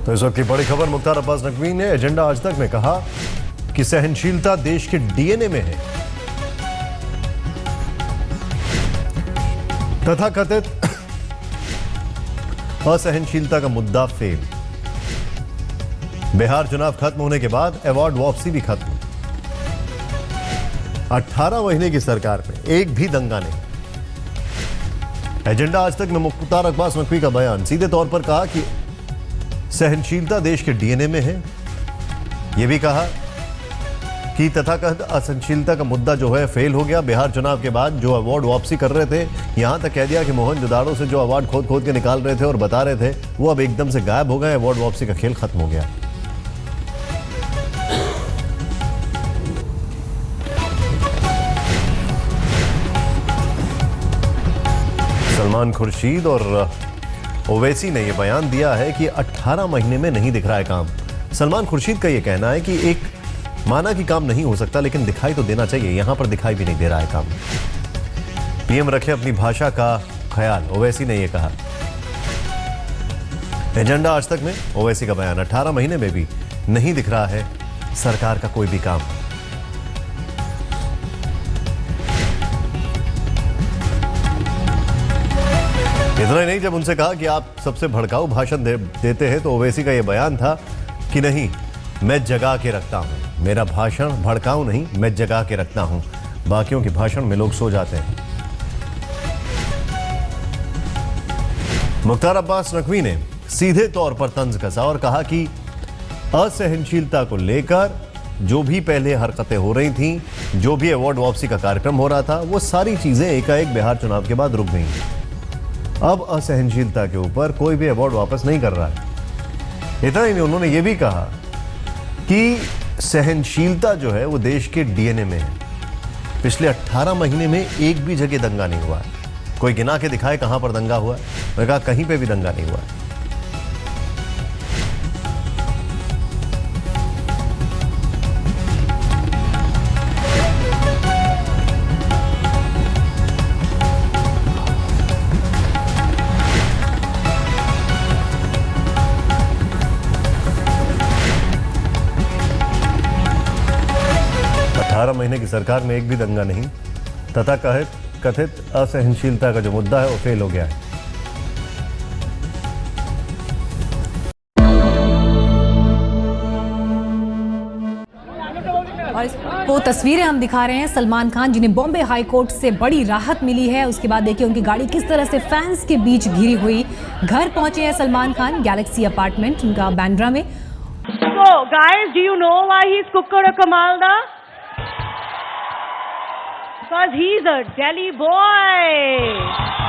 तो इस वक्त की बड़ी खबर, मुख्तार अब्बास नकवी ने एजेंडा आज तक में कहा कि सहनशीलता देश के डीएनए में है। तथाकथित असहनशीलता का मुद्दा फेल। बिहार चुनाव खत्म होने के बाद अवार्ड वापसी भी खत्म। 18 महीने की सरकार में एक भी दंगा नहीं। एजेंडा आज तक में मुख्तार अब्बास नकवी का बयान सीधे तौर पर कहा कि सहनशीलता देश के डीएनए में है। यह भी कहा कि तथाकथित असहनशीलता का मुद्दा जो है फेल हो गया। बिहार चुनाव के बाद जो अवार्ड वापसी कर रहे थे, यहां तक कह दिया कि मोहनजोदाड़ो से जो अवार्ड खोद खोद के निकाल रहे थे और बता रहे थे, वो अब एकदम से गायब हो गए। अवार्ड वापसी का खेल खत्म हो गया। सलमान खुर्शीद और ओवैसी ने यह बयान दिया है कि 18 महीने में नहीं दिख रहा है काम। सलमान खुर्शीद का यह कहना है कि एक माना कि काम नहीं हो सकता, लेकिन दिखाई तो देना चाहिए। यहां पर दिखाई भी नहीं दे रहा है काम। पीएम रखे अपनी भाषा का ख्याल, ओवैसी ने यह कहा। एजेंडा आज तक में ओवैसी का बयान, 18 महीने में भी नहीं दिख रहा है सरकार का कोई भी काम। इतना ही नहीं, जब उनसे कहा कि आप सबसे भड़काऊ भाषण देते हैं, तो ओवैसी का यह बयान था कि नहीं, मैं जगा के रखता हूं। मेरा भाषण भड़काऊ नहीं, मैं जगा के रखता हूं। बाकियों के भाषण में लोग सो जाते हैं। मुख्तार अब्बास नकवी ने सीधे तौर पर तंज कसा और कहा कि असहनशीलता को लेकर जो भी पहले हरकतें हो रही थीं, जो भी अवार्ड वापसी का कार्यक्रम हो रहा था, वो सारी चीजें एकाएक बिहार चुनाव के बाद रुक गई। अब असहनशीलता के ऊपर कोई भी अवार्ड वापस नहीं कर रहा है। इतना ही नहीं, उन्होंने ये भी कहा कि सहनशीलता जो है वो देश के डीएनए में है। पिछले 18 महीने में एक भी जगह दंगा नहीं हुआ है। कोई गिना के दिखाए कहां पर दंगा हुआ है। मैंने कहा कहीं पे भी दंगा नहीं हुआ है। 18 महीने की सरकार में एक भी दंगा नहीं। तथा कथित असहनशीलता का जो मुद्दा है वो फेल हो गया है। और वो तस्वीरें हम दिखा रहे हैं सलमान खान, जिन्हें बॉम्बे हाई कोर्ट से बड़ी राहत मिली है। उसके बाद देखिए उनकी गाड़ी किस तरह से फैंस के बीच घिरी हुई। घर पहुंचे हैं सलमान खान गैलेक्सी अपार्टमेंट, उनका बांद्रा में। So guys, do you know why he's Kukkada Kamalda? Because he's a Delhi boy.